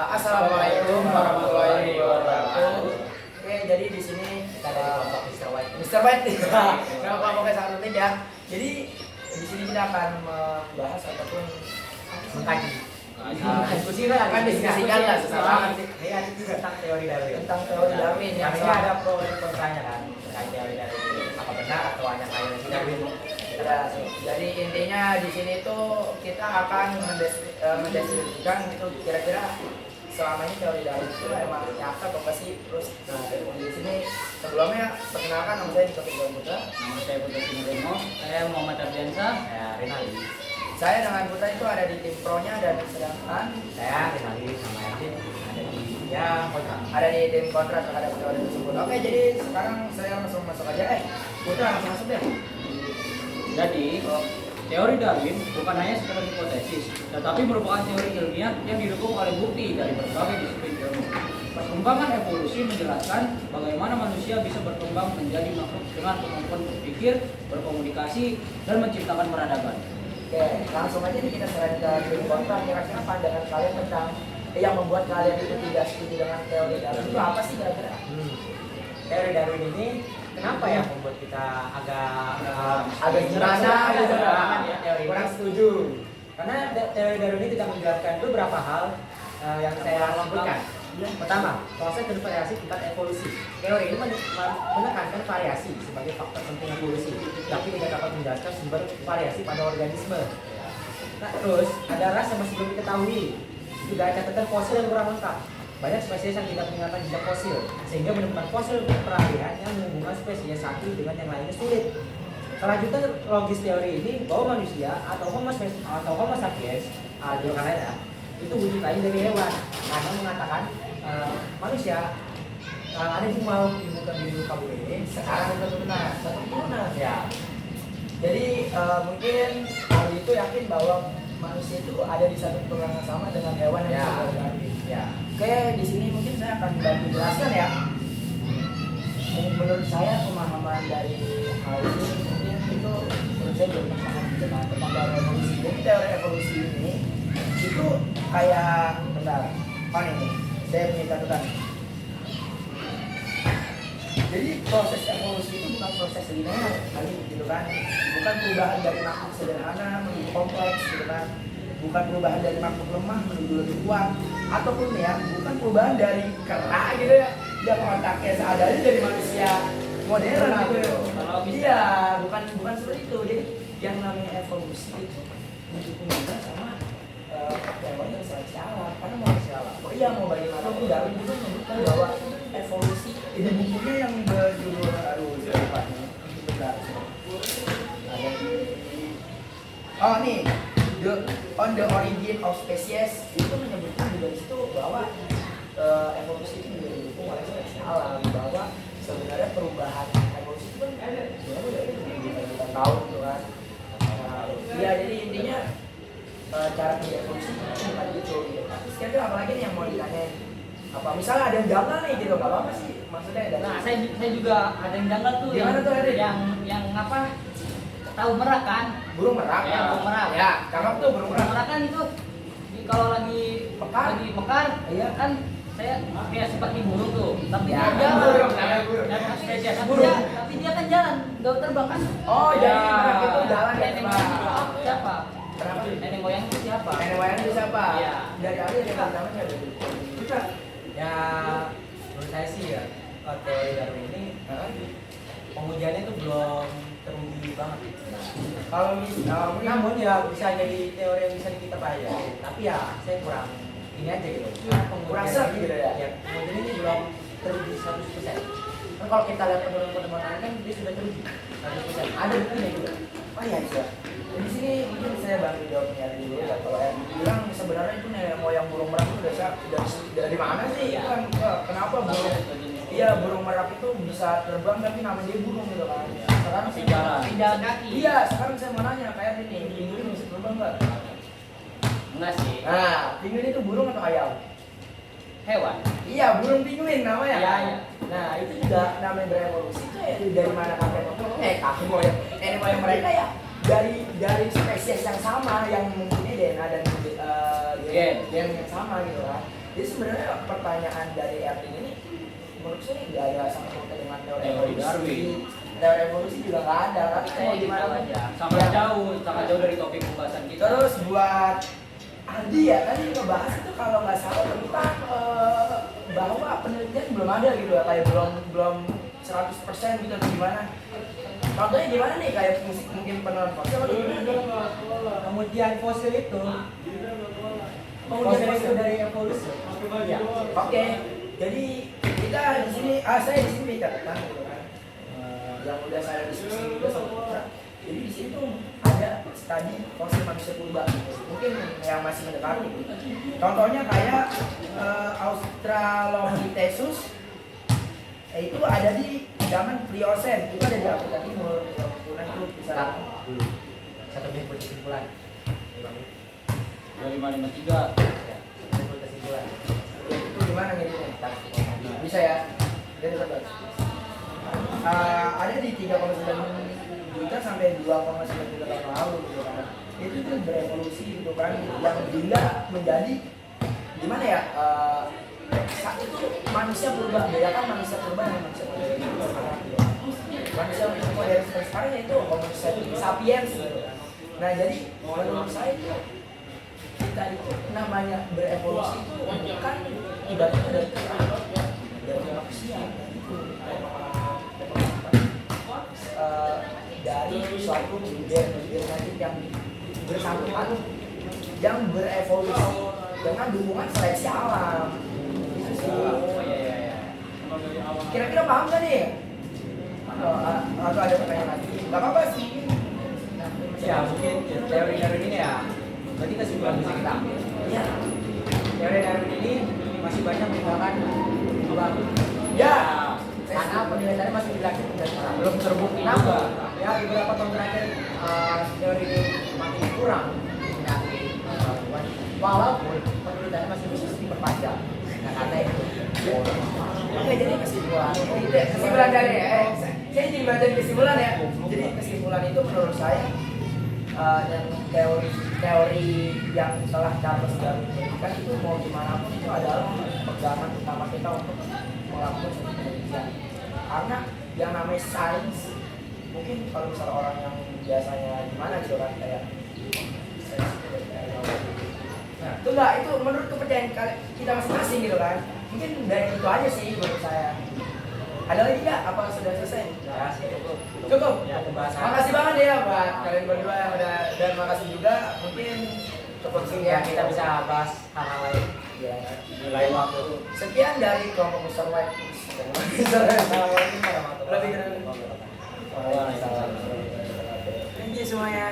Assalamualaikum warahmatullahi wabarakatuh. Oke, jadi di sini kita ada di kelompok Mr. White. Mr. White, nama kelompoknya sangat penting ya. Jadi di sini kita akan membahas ataupun mengkaji, diskusikan lah sesama tentang teori Darwin. tentang teori Darwin yang Ini ada pro dan kontranya kan terkait teori Darwin. Apa benar atau hanya kayak Darwin? ya, jadi intinya di sini tuh kita akan mendeskripsikan itu kira-kira selama ini teori Darwin itu emang nyata atau enggak sih. Terus di sini sebelumnya perkenalkan, nama saya Dika Putra. Nama saya Putra Sinodemo. Saya Muhammad Ardiansa. Saya Renali. Saya dengan Putra itu ada di tim pro-nya, dan sedangkan Saya Renali sama Yasin ada di kontra. ada di tim kontra terhadap teori tersebut. Oke, jadi sekarang saya langsung masuk aja. Putra langsung masuk deh. Jadi, teori Darwin bukan hanya sekedar hipotesis, tetapi merupakan teori ilmiah yang didukung oleh bukti dari berbagai disiplin ilmu. Perkembangan evolusi menjelaskan bagaimana manusia bisa berkembang menjadi makhluk dengan kemampuan berpikir, berkomunikasi, dan menciptakan peradaban. Oke, langsung aja nih kita serahin ke tim kontra. Kira-kira pandangan kalian tentang yang membuat kalian itu tidak setuju dengan teori Darwin itu apa sih kira-kira? Teori Darwin ini kenapa ya membuat kita agak gimana gitu ya teori kurang ini? setuju. Karena teori Darwin ini tidak menjelaskan beberapa hal yang saya sebutkan. Pertama, proses dan variasi tingkat evolusi. Teori ini menekankan variasi sebagai faktor penting evolusi, tapi tidak dapat menjelaskan sumber variasi pada organisme. Nah, terus ada ras yang masih belum diketahui. Juga ada catatan fosil yang kurang lengkap. Banyak spesies yang tidak meninggalkan jejak fosil, sehingga menemukan fosil peralihan yang menghubungkan spesies satu dengan yang lainnya sulit. Selanjutnya, logis teori ini bahwa manusia atau Homo sapiens itu wujud lain dari hewan, karena mengatakan manusia ada di mau bukan di muka bumi ini sekarang Satu keturunan. ya. Jadi mungkin hal itu yakin bahwa manusia itu ada di satu keturunan yang sama dengan hewan yang Ya. sudah Darwin. Ya. Oke, di sini mungkin saya akan bantu jelaskan ya. Menurut saya pemahaman dari hal ini mungkin itu menurut saya belum paham tentang teori evolusi. Jadi teori evolusi ini itu kayak bentar. Oh nih, saya punya catatan. Jadi proses evolusi itu bukan proses linear kali gitu kan. Bukan perubahan dari makhluk sederhana menuju kompleks gitu kan. Bukan perubahan dari makhluk lemah menuju lebih kuat, ataupun ya bukan perubahan dari kera gitu ya yang otaknya seadanya dari manusia modern gitu ya. Iya, bukan seperti itu. Jadi yang namanya evolusi itu dihubungkan sama teori yang seleksi alam. Karena mau seleksi alam, mau bagaimanapun Darwin juga menyebutkan bahwa evolusi ini bukunya yang berjudul saya lupa nih. Bentar. Ada di nih, on the origin of species itu menyebutkan juga di situ bahwa evolusi itu juga didukung oleh seleksi alam, bahwa sebenarnya perubahan evolusi itu kan kita tahu gitu kan. Ya jadi intinya cara kerja evolusi bukan gitu. Tapi sekarang apalagi nih yang mau ditanyain? Apa misalnya ada yang janggal nih gitu, nggak apa-apa sih maksudnya. Nah, saya juga ada yang janggal tuh. Gimana tuh, Adit? Yang apa? Tahu merak kan? Burung merak. Ya, burung merak. Ya, cakep tuh burung merak. Merak kan itu kalau lagi mekar, Iya. kan saya kayak seperti burung tuh, tapi Ya, dia jalan. burung, namanya burung. Dan spesies Burung. tapi dia kan jalan, nggak terbang kan? Oh, jadi merak itu jalan ya, Nenek Pak. moyang itu siapa? Kenapa? Nenek moyang itu siapa? Nenek moyang itu siapa? Iya. Dari Ali ada pertama nggak ada? Kita. Ya, menurut saya sih ya, teori Darwin ini pengujiannya itu belum teruji banget. Kalau Namun ya bisa jadi teori yang bisa kita pelajari. Tapi ya saya kurang ini aja gitu. Kurang serap gitu ya? Ya, pengujian ini belum teruji 100%. Kan kalau kita lihat penemuan lain kan dia sudah teruji 100%. Ada buktinya juga. oh iya iya. Di sini mungkin saya bantu jawabnya dulu ya. Kalau yang bilang sebenarnya itu nenek moyang burung merak itu dari mana sih? Itu kan kenapa burung? Iya, burung merak itu bisa terbang tapi namanya dia burung gitu kan. Sekarang Masih jalan. Tidak kaki. Iya, sekarang saya mau nanya kayak ini, pinguin bisa terbang nggak? Enggak sih. Nah, pinguin itu burung atau ayam? Hewan. Iya, burung pinguin namanya. Iya, iya. Nah, itu juga namanya berevolusi itu ya dari mana kakek moyang nenek moyang mereka ya dari spesies yang sama yang mempunyai DNA dan Gen. yang sama gitu kan. Jadi sebenarnya pertanyaan dari Erwin ini menurut saya nggak ada sama sekali dengan teori Teori evolusi. Darwin. Teori evolusi juga nggak ada, tapi Saya mau gimana gitu aja. sangat jauh dari topik pembahasan kita. Terus buat Andi ya, tadi ngebahas itu kalau nggak salah tentang bahwa penelitian belum ada gitu ya, kayak belum 100% gitu atau gimana. Contohnya gimana nih, kayak musik mungkin penelan fosil atau gimana? Kemudian fosil itu Pengujian fosil itu dari evolusi. Ya. Oke, jadi kita di sini, saya di sini catatan gitu kan, yang udah saya diskusi juga sama Putra. Jadi di sini tuh ada studi fosil manusia purba, mungkin yang masih mendekati. Contohnya kayak Australopithecus, itu ada di zaman Pliocene, itu ada di Afrika Timur. Kemudian itu bisa Satu menit buat kesimpulan. 2553. Ya, satu menit buat kesimpulan. itu gimana nih? Bisa ya? Jadi sabar. Ada di 3,9 juta sampai 2,9 juta tahun lalu gitu kan. Itu tuh berevolusi gitu kan, yang hingga menjadi gimana ya? Saat itu manusia purba, bedakan manusia purba dengan manusia modern sekarang. Manusia modern sekarang itu Homo sapiens gitu. Nah jadi menurut saya itu kita itu namanya berevolusi itu bukan ibaratnya dari manusia itu dari suatu genetik yang bersangkutan yang berevolusi dengan dukungan seleksi alam. Itu sih. Oh iya. Kira-kira paham gak nih? Atau ada pertanyaan lagi? Gak apa-apa sih. Ya, mungkin teori Darwin ini ya. Berarti kesimpulan bisa kita ambil. Iya. Teori Darwin ini masih banyak meninggalkan lubang. Ya. Karena penelitiannya masih dilanjutkan dan Belum terbukti juga. namun ya beberapa tahun terakhir teori ini makin kurang diminati kawan. Walaupun penelitiannya masih terus diperpanjang. Nah, karena itu. Oke, jadi kesimpulan dari saya jadi baca kesimpulan ya. Jadi kesimpulan itu menurut saya dan teori yang telah Charles Darwin berikan itu mau gimana pun itu adalah pegangan utama kita untuk melakukan suatu penelitian. Karena yang namanya sains, mungkin kalau misalnya orang yang biasanya gimana gitu kan kayak nah, itu enggak, itu menurut kepercayaan kita masing-masing gitu kan. Mungkin dari itu aja sih menurut saya. Ada lagi nggak? Apa sudah selesai? Ya, sih cukup. Cukup. Ya, pembahasan. Makasih banget ya buat kalian berdua yang udah, dan makasih juga mungkin cukup Ya, sekian kita bisa bahas hal-hal lain. ya, Di lain waktu. sekian dari kelompok Mr. White. Assalamualaikum warahmatullahi wabarakatuh. Waalaikumsalam. Thank you semuanya.